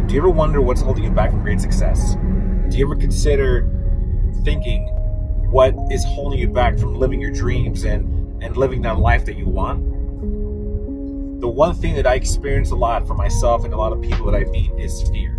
Do you ever wonder what's holding you back from great success? Do you ever consider thinking what is holding you back from living your dreams and living that life that you want? The one thing that I experience a lot for myself and a lot of people that I meet is fear.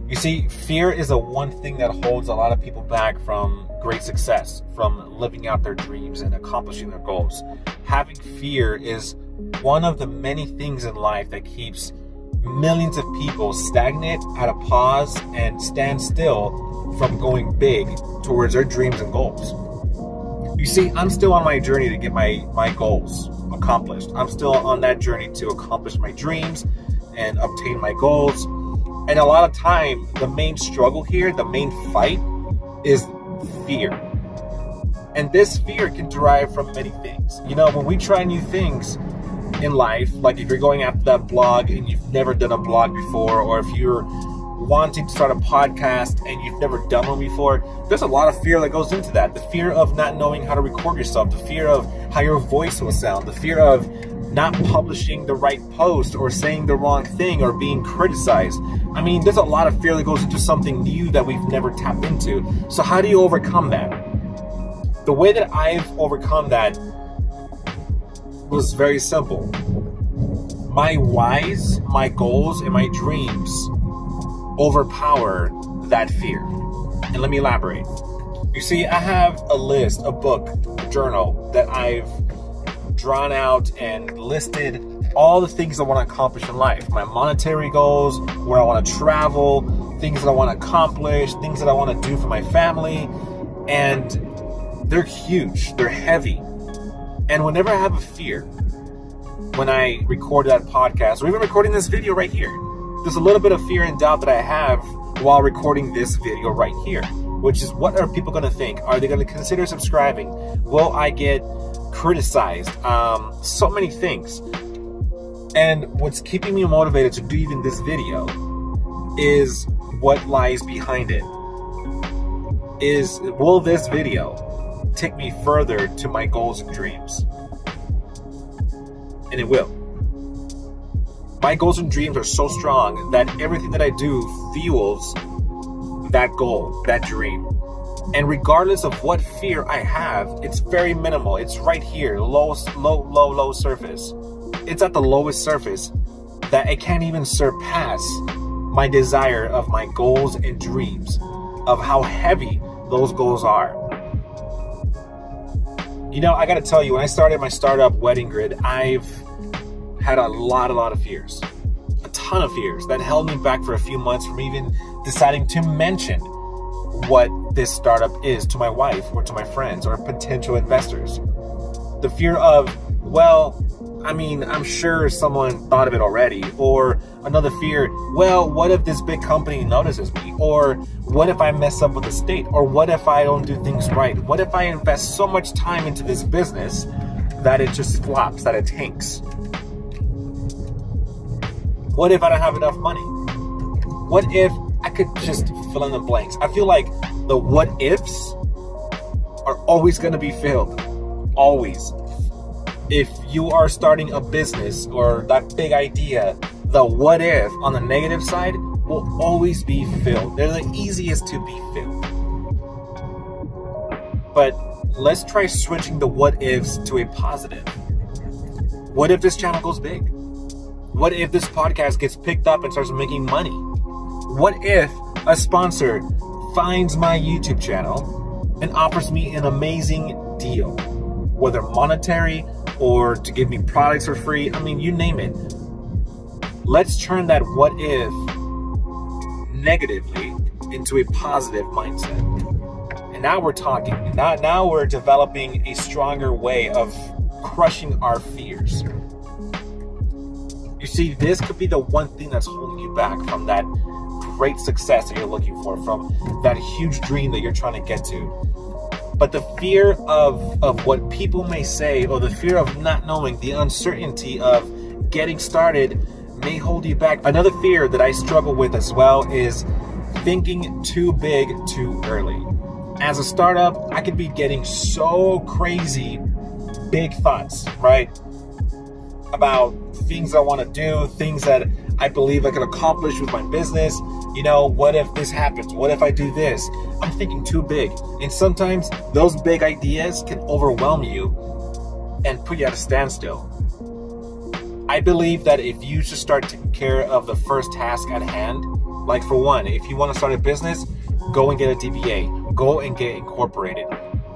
You see, fear is the one thing that holds a lot of people back from great success, from living out their dreams and accomplishing their goals. Having fear is one of the many things in life that keeps millions of people stagnant, at a pause, and stand still from going big towards their dreams and goals. You see, I'm still on my journey to get my goals accomplished. I'm still on that journey to accomplish my dreams and obtain my goals. And a lot of time, the main struggle here, the main fight is fear. And this fear can derive from many things. You know, when we try new things in life, like if you're going after that blog and you've never done a blog before, or if you're wanting to start a podcast and you've never done one before, there's a lot of fear that goes into that. The fear of not knowing how to record yourself, the fear of how your voice will sound, the fear of not publishing the right post or saying the wrong thing or being criticized. I mean, there's a lot of fear that goes into something new that we've never tapped into. So how do you overcome that? The way that I've overcome that was very simple. My whys, my goals, and my dreams overpower that fear. And let me elaborate. You see, I have a list, a book, a journal that I've drawn out and listed all the things I want to accomplish in life. My monetary goals, where I want to travel, things that I want to accomplish, things that I want to do for my family. And they're huge, they're heavy. And whenever I have a fear, when I record that podcast, or even recording this video right here, there's a little bit of fear and doubt that I have while recording this video right here, which is, what are people going to think? Are they going to consider subscribing? Will I get criticized? So many things. And what's keeping me motivated to do even this video is what lies behind it. Will this video take me further to my goals and dreams? And it will. My goals and dreams are so strong that everything that I do fuels that goal, that dream. And regardless of what fear I have, it's very minimal. It's right here, low surface. It's at the lowest surface that it can't even surpass my desire of my goals and dreams, of how heavy those goals are. You know, I gotta tell you, when I started my startup Wedding Grid, I've had a lot of fears. A ton of fears that held me back for a few months from even deciding to mention what this startup is to my wife or to my friends or potential investors. The fear of, well, I mean, I'm sure someone thought of it already. Or another fear, well, what if this big company notices me? Or what if I mess up with the state? Or what if I don't do things right? What if I invest so much time into this business that it just flops, that it tanks? What if I don't have enough money? What if I could just fill in the blanks? I feel like the what ifs are always going to be filled. Always. If you are starting a business or that big idea, the what if on the negative side will always be filled. They're the easiest to be filled. But let's try switching the what ifs to a positive. What if this channel goes big? What if this podcast gets picked up and starts making money? What if a sponsor finds my YouTube channel and offers me an amazing deal, whether monetary or to give me products for free? I mean, you name it. Let's turn that what if negatively into a positive mindset. And now we're talking. Now we're developing a stronger way of crushing our fears. You see, this could be the one thing that's holding you back from that great success that you're looking for, from that huge dream that you're trying to get to. But the fear of what people may say, or the fear of not knowing, the uncertainty of getting started may hold you back. Another fear that I struggle with as well is thinking too big too early. As a startup, I could be getting so crazy big thoughts, right? About things I want to do, things that I believe I can accomplish with my business. You know, what if this happens? What if I do this? I'm thinking too big. And sometimes those big ideas can overwhelm you and put you at a standstill. I believe that if you just start taking care of the first task at hand, like for one, if you want to start a business, go and get a DBA, go and get incorporated,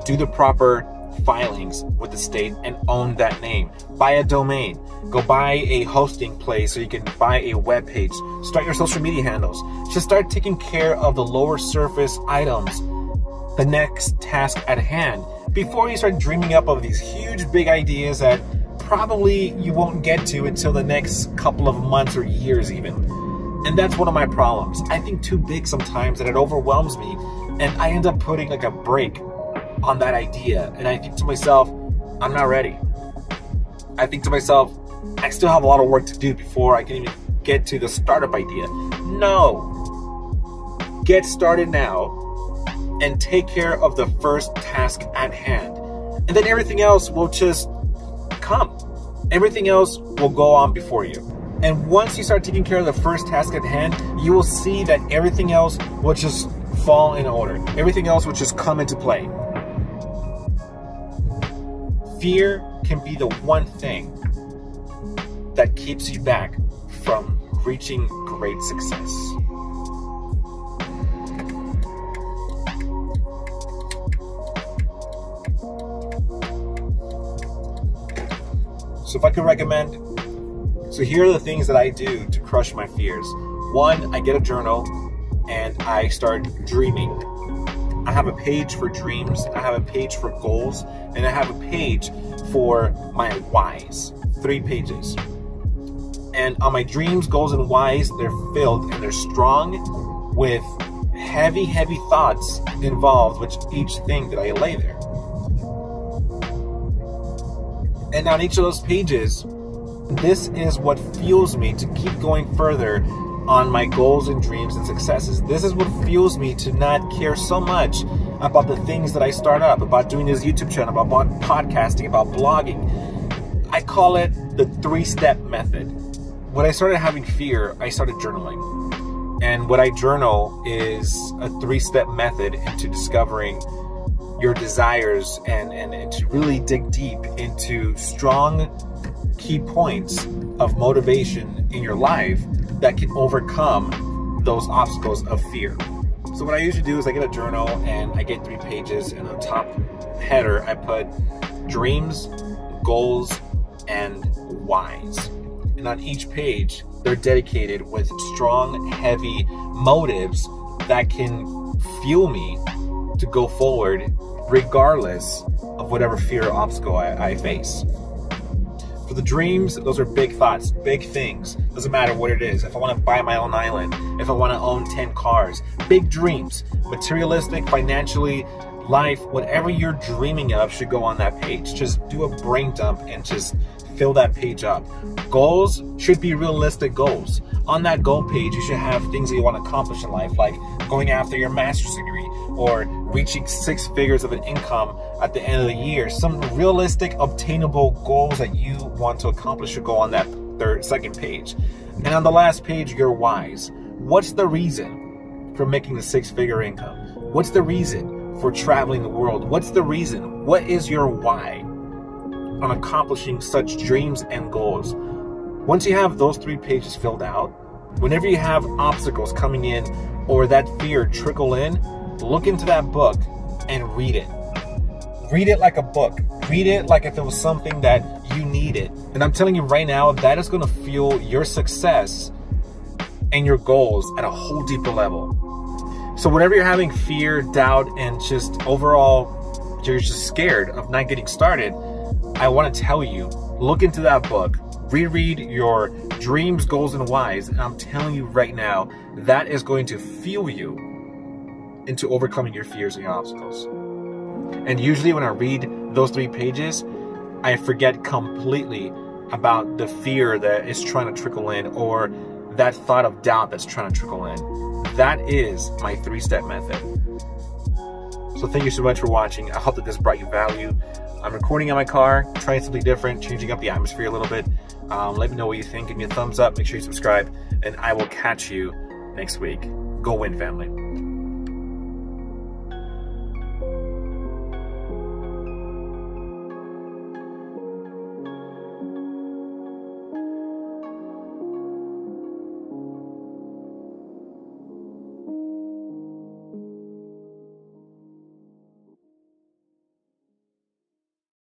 do the proper filings with the state and own that name. Buy a domain, go buy a hosting place so you can buy a web page, start your social media handles. Just start taking care of the lower surface items, the next task at hand, before you start dreaming up of these huge big ideas that probably you won't get to until the next couple of months or years even. And that's one of my problems. I think too big sometimes and it overwhelms me, and I end up putting like a break on that idea. And I think to myself, I'm not ready. I think to myself, I still have a lot of work to do before I can even get to the startup idea. No. Get started now and take care of the first task at hand. And then everything else will just come. Everything else will go on before you. And once you start taking care of the first task at hand, you will see that everything else will just fall in order. Everything else will just come into play. Fear can be the one thing that keeps you back from reaching great success. So if I could recommend, so here are the things that I do to crush my fears. One, I get a journal and I start dreaming. I have a page for dreams, I have a page for goals, and I have a page for my whys. 3 pages. And on my dreams, goals, and whys, they're filled and they're strong with heavy thoughts involved with each thing that I lay there. And on each of those pages, this is what fuels me to keep going further on my goals and dreams and successes. This is what fuels me to not care so much about the things that I start up, about doing this YouTube channel, about podcasting, about blogging. I call it the 3-step method. When I started having fear, I started journaling. And what I journal is a 3-step method into discovering your desires and to really dig deep into strong key points of motivation in your life that can overcome those obstacles of fear. So what I usually do is I get a journal and I get 3 pages, and on the top header I put dreams, goals, and whys. And on each page they're dedicated with strong, heavy motives that can fuel me to go forward regardless of whatever fear or obstacle I face. For the dreams, those are big thoughts, big things. Doesn't matter what it is. If I want to buy my own island, if I want to own 10 cars, big dreams, materialistic, financially, life, whatever you're dreaming of should go on that page. Just do a brain dump and just fill that page up. Goals should be realistic goals. On that goal page, you should have things that you want to accomplish in life, like going after your master's degree or reaching 6 figures of an income at the end of the year. Some realistic, obtainable goals that you want to accomplish should go on that second page. And on the last page, your whys. What's the reason for making the 6-figure income? What's the reason for traveling the world? What's the reason? What is your why on accomplishing such dreams and goals? Once you have those 3 pages filled out, whenever you have obstacles coming in or that fear trickle in, look into that book and read it. Read it like a book. Read it like if it was something that you needed. And I'm telling you right now, that is going to fuel your success and your goals at a whole deeper level. So whenever you're having fear, doubt, and just overall, you're just scared of not getting started, I want to tell you, look into that book. Reread your dreams, goals, and whys, and I'm telling you right now, that is going to fuel you into overcoming your fears and your obstacles. And usually when I read those 3 pages, I forget completely about the fear that is trying to trickle in or that thought of doubt that's trying to trickle in. That is my 3-step method. So thank you so much for watching. I hope that this brought you value. I'm recording in my car, trying something different, changing up the atmosphere a little bit. Let me know what you think. Give me a thumbs up. Make sure you subscribe. And I will catch you next week. Go win, family.